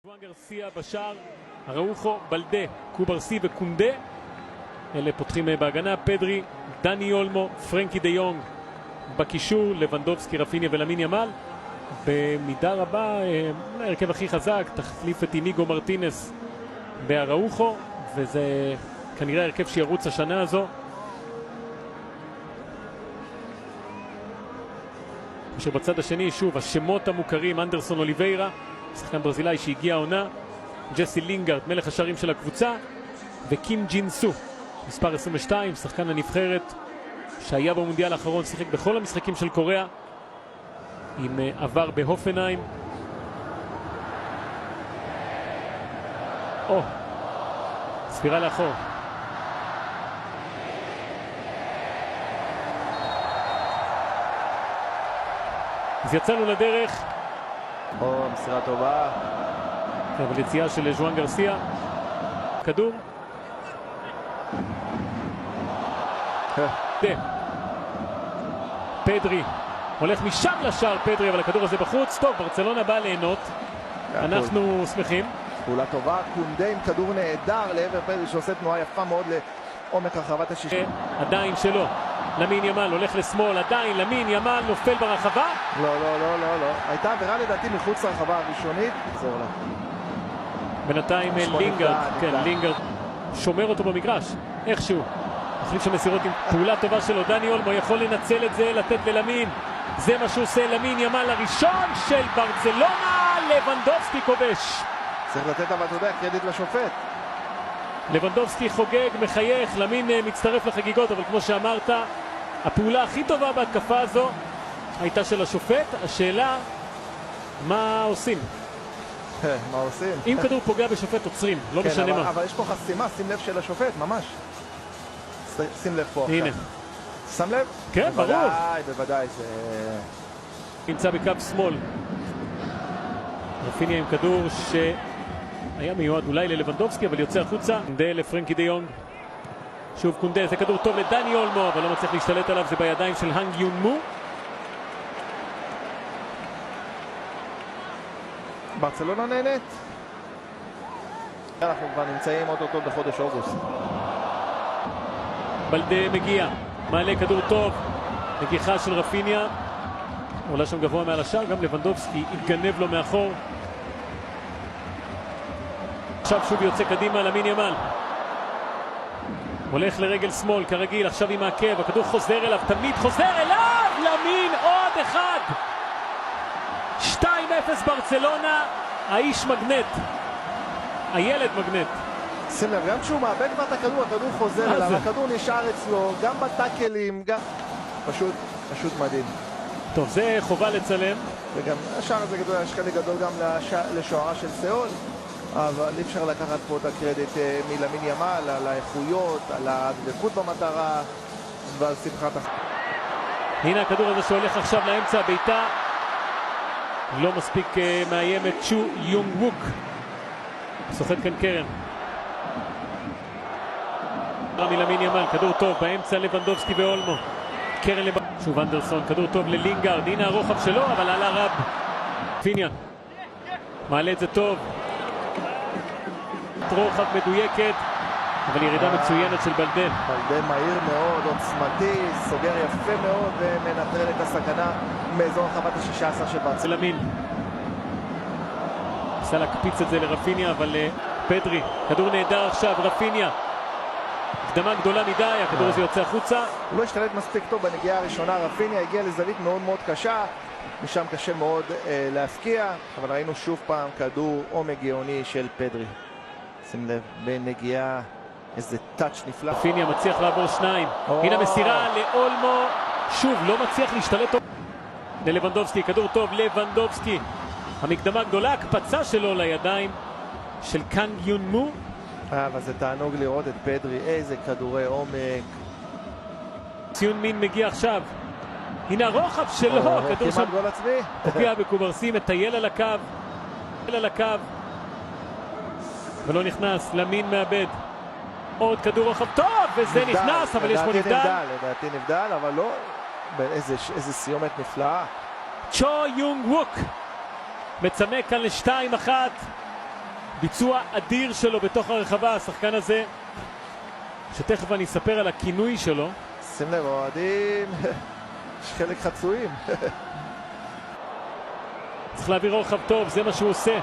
ז'ואן גרסיה בשער, אראוחו, בלדה, קוברסי וקונדה. אלה פותחים בהגנה, פדרי, דני אולמו, פרנקי דה יונג בקישור, לבנדובסקי, רפיניה ולמין ימל. במידה רבה, ההרכב הכי חזק, תחליף את איניגו מרטינס באראוחו, וזה כנראה הרכב שירוץ השנה הזו. שבצד השני, שוב, השמות המוכרים, אנדרסון אוליביירה, שחקן ברזילאי שהגיע העונה, ג'סי לינגארד, מלך השערים של הקבוצה, וקים ג'ינסו, מספר 22, שחקן הנבחרת שהיה במונדיאל האחרון, שיחק בכל המשחקים של קוריאה, עם עבר בהופנהיים. ספירה לאחור. אז יצאנו לדרך. מסירה טובה. אבל יציאה של ז'ואן גרסיה. כדור. פדרי. הולך משם לשער פדרי, אבל הכדור הזה בחוץ. טוב, ברצלונה באה ליהנות. אנחנו שמחים. פעולה טובה. קונדה עם כדור נהדר לעבר פדרי שעושה תנועה יפה מאוד לעומק הרחבת השישי. עדיין שלו. למין ימל הולך לשמאל, עדיין למין ימל נופל ברחבה. לא. הייתה עבירה לדעתי מחוץ לרחבה הראשונית. תחזור לה. בינתיים לינגארד שומר אותו במגרש, איכשהו. מחליף של מסירות עם פעולה טובה שלו. דני אולמו יכול לנצל את זה, לתת ללמין. זה מה שהוא עושה, למין ימל הראשון של ברצלונה. לבנדובסקי כובש. צריך לתת אבל, אתה יודע, קרדיט לשופט. לבנדובסקי חוגג, מחייך, למין מצטרף לחגיגות, אבל כמו שאמרת, הפעולה הכי טובה בהתקפה הזו הייתה של השופט. השאלה, מה עושים? מה עושים? אם כדור פוגע בשופט עוצרים, לא משנה מה. אבל יש פה חסימה, שים לב של השופט, ממש. שים לב פה. הנה. שם לב? כן, ברור. בוודאי. נמצא בקו שמאל. רפיניה עם כדור שהיה מיועד אולי ללבנדובסקי, אבל יוצא החוצה. קונדה לפרנקי דה יונג. שוב קונדה, זה כדור טוב לדני אולמו, אבל לא מצליח להשתלט עליו, זה בידיים של האנג יון מו. ברצלונה נהנית. אנחנו כבר נמצאים אותו בחודש אוגוסט. בלדה מגיע, מעלה כדור טוב, נגיחה של רפיניה, עולה שם גבוה מעל השאר, גם לבנדובסקי התגנב לו מאחור. עכשיו שוב יוצא קדימה למין ימל, הולך לרגל שמאל כרגיל, עכשיו עם העקב, הכדור חוזר אליו, תמיד חוזר אליו, למין עוד אחד. 2-0 ברצלונה, האיש מגנט, הילד מגנט. שים לב, גם כשהוא מאבד כבר את הכדור, הכדור חוזר אליו, הכדור נשאר אצלו, גם בטאקלים, גם... פשוט מדהים. טוב, זה חובה לצלם. וגם השער הזה גדול, יש חלק גדול גם לשוערה של סאול, אבל אי אפשר לקחת פה את הקרדיט מלמין ימל, על האיכויות, על הדבקות במטרה, ועל שמחת החיים. הנה הכדור הזה שהולך עכשיו לאמצע, ביתה לא מספיק מאיימת. צ'ו יונג ווק סוחט כאן קרן מלמין ימל, כדור טוב באמצע לבנדובסקי ואולמו, קרן שוב אנדרסון, כדור טוב ללינגארד, הנה הרוחב שלו, אבל עלה רב. פיניה מעלה את זה טוב, רוחב מדויקת, אבל ירידה מצוינת של בלדה. בלדה מהיר מאוד, עוצמתי, סוגר יפה מאוד ומנטרל את הסכנה מאזור הרחבת ה-16 של ברצלונה. למין ניסה להקפיץ את זה לרפיניה, אבל פדרי, כדור נהדר עכשיו, רפיניה הקדמה גדולה מדי, הכדור הזה יוצא החוצה. הוא לא השתלט מספיק טוב בנגיעה הראשונה, רפיניה הגיע לזווית מאוד מאוד קשה, משם קשה מאוד להפקיע, אבל ראינו שוב פעם כדור עומק גאוני של פדרי. שים לב, בנגיעה, איזה טאץ' נפלא. רפיניה מצליח לעבור שניים, הנה מסירה לאולמו, שוב לא מצליח להשתלט טוב. ללבנדובסקי, כדור טוב, לבנדובסקי, המקדמה גדולה, הקפצה שלו לידיים של קאנג יון מו. אבל זה תענוג לראות את פדרי, איזה כדורי עומק. ציון מין מגיע עכשיו, הנה הרוחב שלו, כדור שם גול עצמי. פוגע בקוברסי, מטייל על הקו ולא נכנס. למין מאבד עוד כדור רוחב טוב, וזה נכנס, אבל יש פה נבדל. לדעתי נבדל, אבל לא. איזה סיומת נפלאה. צ'ו יונג ווק מצמק כאן ל2-1, ביצוע אדיר שלו בתוך הרחבה, השחקן הזה, שתכף אני אספר על הכינוי שלו. שים לב, אוהדים, יש חלק חצויים. צריך להביא רוחב טוב, זה מה שהוא עושה.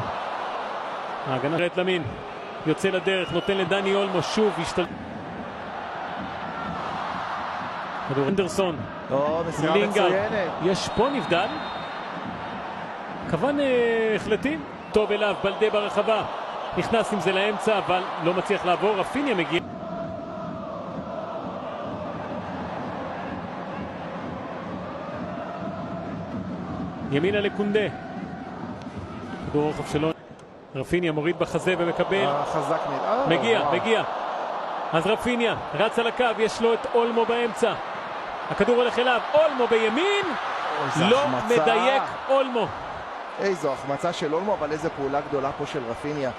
ההגנה רט למין, יוצא לדרך, נותן לדני אולמו, שוב השתלט. כדור אנדרסון, מסירה לינגארד, מצוינת. יש פה נבדל. כוון החלטים, טוב אליו, בלדה ברחבה. נכנס עם זה לאמצע, אבל לא מצליח לעבור, רפיניה מגיע. ימינה לקונדה. כדור רוחב שלו. רפיניה מוריד בחזה ומקבל. חזק מדי. מגיע. אז רפיניה רץ על הקו, יש לו את אולמו באמצע. הכדור הולך אליו, אולמו בימין. לא מדייק אולמו. איזו החמצה של אולמו, אבל איזו פעולה גדולה פה של רפיניה.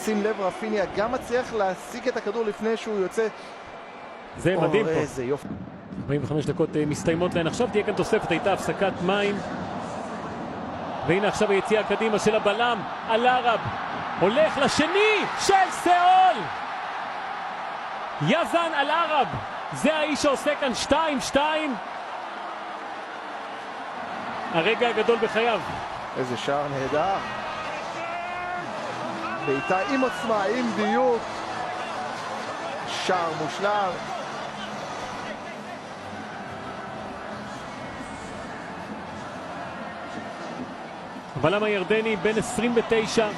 שים לב, רפיניה גם מצליח להשיג את הכדור לפני שהוא יוצא. זה מדהים פה. איזה יופי. 45 דקות מסתיימות להן. עכשיו תהיה כאן תוספת, הייתה הפסקת מים. והנה עכשיו היציאה קדימה של הבלם, אל-ערב. הולך לשני של סאול. יזן אל-ערב. זה האיש שעושה כאן 2-2. הרגע הגדול בחייו. איזה שער נהדר. בעיטה עם עוצמה, עם דיוק. שער מושלם. הבלם הירדני בן 29.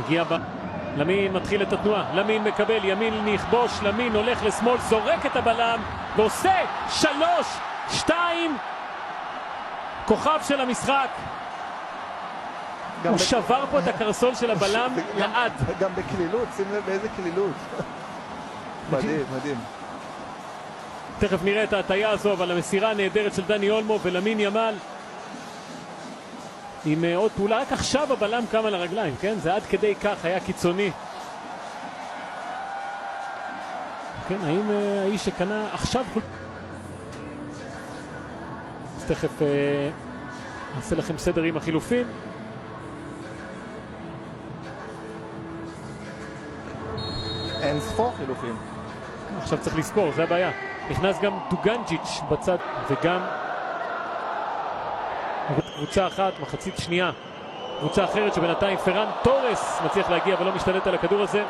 הגיע למין, מתחיל את התנועה. למין מקבל, ימין נכבוש, למין הולך לשמאל, זורק את הבלם ועושה 3-2. כוכב של המשחק. הוא שבר פה את הקרסול של הבלם לעד. גם בקלילות, שים לב באיזה קלילות. מדהים, מדהים. תכף נראה את ההטיה הזו, אבל המסירה הנהדרת של דני אולמו ולמין ימל. עם עוד פעולה, רק עכשיו הבלם קם על הרגליים, כן? זה עד כדי כך היה קיצוני. כן, האם האיש שקנה עכשיו... אז תכף נעשה לכם סדר עם החילופים. אין ספור חילופים. עכשיו צריך לספור, זה הבעיה. נכנס גם דוגנג'יץ' בצד, וגם קבוצה אחת, מחצית שנייה. קבוצה אחרת שבינתיים פרן טורס מצליח להגיע ולא משתלט על הכדור הזה.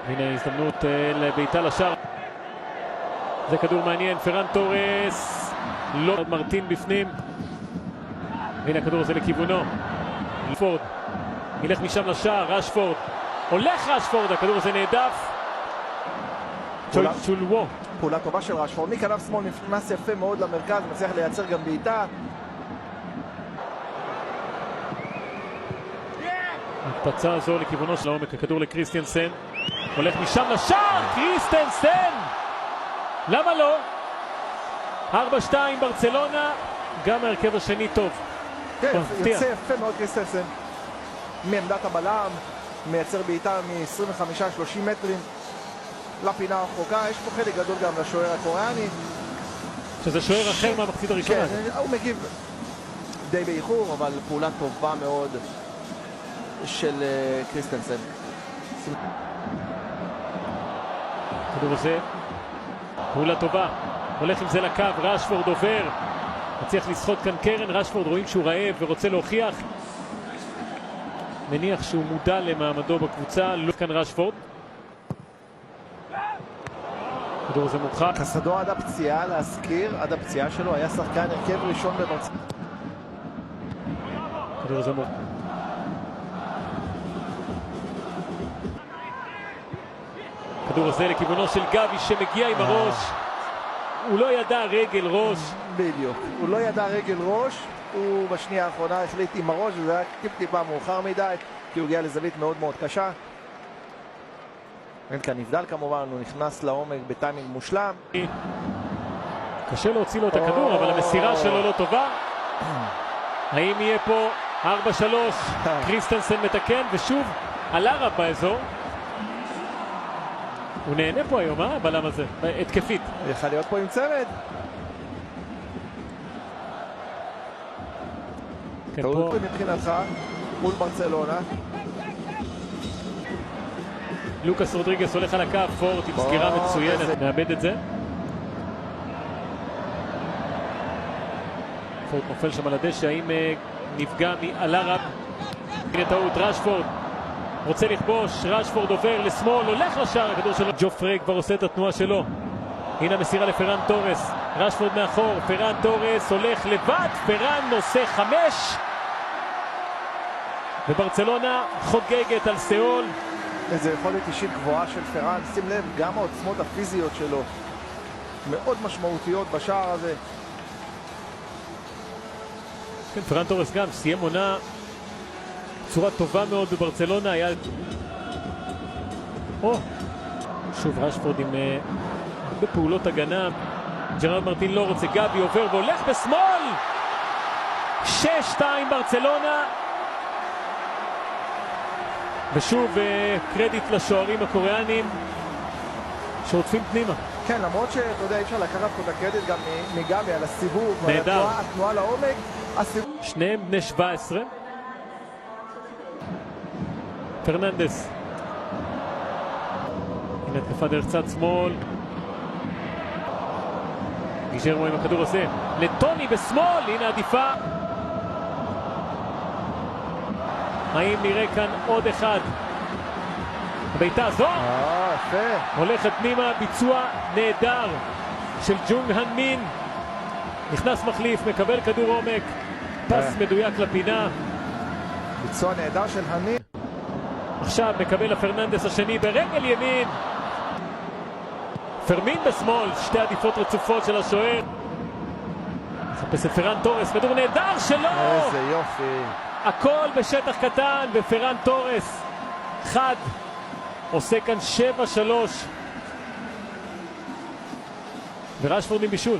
הנה הזדמנות לביתה לשער. זה כדור מעניין, פרן טורס לא מרטין בפנים. הנה הכדור הזה לכיוונו. רשפורד ילך משם לשער, רשפורד הולך, רשפורד, הכדור הזה נעדף. צ'ולוו. פעולה טובה של רשפורד, מכנף שמאל נכנס יפה מאוד למרכז, מצליח לייצר גם בעיטה. הקפצה הזו לכיוונו של העומק, הכדור לקריסטיאנסן, הולך משם לשער, קריסטיאנסן! למה לא? 4-2 ברצלונה, גם ההרכב השני טוב. כן, יוצא יפה מאוד קריסטיאנסן מעמדת הבלם, מייצר בעיטה מ-25-30 מטרים לפינה הרחוקה. יש פה חלק גדול גם לשוער הקוריאני, שזה שוער אחר מהמחצית הראשונה. כן, הוא מגיב די באיחור, אבל פעולה טובה מאוד של קריסטיאנסן. כדור הזה, פעולה טובה, הולך עם זה לקו, רשפורד עובר, מצליח לסחוט כאן קרן. רשפורד רואים שהוא רעב ורוצה להוכיח, מניח שהוא מודע למעמדו בקבוצה. לא כאן רשפורד, כדור הזה מורחק. קסדו עד הפציעה, להזכיר, עד הפציעה שלו היה שחקן הרכב ראשון בברצלונה. כדור הזה מורחק. כדור הזה לכיוונו של גבי שמגיע עם הראש. הוא לא ידע רגל ראש. בדיוק, הוא לא ידע רגל ראש, הוא בשנייה האחרונה החליט עם הראש, וזה היה טיפה מאוחר מדי, כי הוא הגיע לזווית מאוד מאוד קשה. אין כאן נבדל כמובן, הוא נכנס לעומק בטיימינג מושלם. קשה להוציא לו את הכדור, אבל המסירה שלו לא טובה. האם יהיה פה 4-3? קריסטנסן מתקן, ושוב אל-ערב באזור. הוא נהנה פה היום, הבלם הזה, התקפית. יכול להיות פה עם צמד. כן, טעות פה מבחינתך מול ברצלונה. לוקאס רודריגס הולך על הקו, פורט עם סגירה מצוינת, מאבד את זה. פורט נופל שם על הדשא, האם נפגע מאלארב? הנה טעות, רשפורד רוצה לכבוש, רשפורד עובר לשמאל, הולך לשער, הכדור שלו. ג'ופרי כבר עושה את התנועה שלו. הנה המסירה לפרן תורס, רשפורד מאחור, פרן תורס הולך לבד, פרן עושה 5 וברצלונה חוגגת על סאול. איזו יכולת אישית גבוהה של פרן, שים לב, גם העוצמות הפיזיות שלו מאוד משמעותיות בשער הזה. כן, פרן תורס גם סיים עונה בצורה טובה מאוד בברצלונה, היה... שוב רשפורד עם בפעולות הגנה, ג'רארד מרטין לא רוצה, גבי עובר והולך בשמאל, 6-2 ברצלונה. ושוב קרדיט לשוערים הקוריאנים שרודפים פנימה. כן, למרות שאתה יודע, אי אפשר לקחת פה את הקרדיט גם מגבי על הסיבוב, נהדר. על התנועה לעומק, שניהם בני 17. פרננדס, הנה התקפה דרך צד שמאל, גיז'רמו עם הכדור הזה לטוני בשמאל, הנה עדיפה. האם נראה כאן עוד אחד? הביתה הזו יפה. הולכת פנימה, ביצוע נהדר של ג'ונג האן מין, נכנס מחליף, מקבל כדור עומק, פס מדויק לפינה, ביצוע נהדר של האן. עכשיו מקבל לפרננדס השני ברגל ימין, פרמין בשמאל, שתי עדיפות רצופות של השוער, מחפש את פרן תורס, כדור נהדר שלו, איזה יופי. הכל בשטח קטן, ופרן תורס חד עושה כאן 7-3 ורשפורד עם בישול.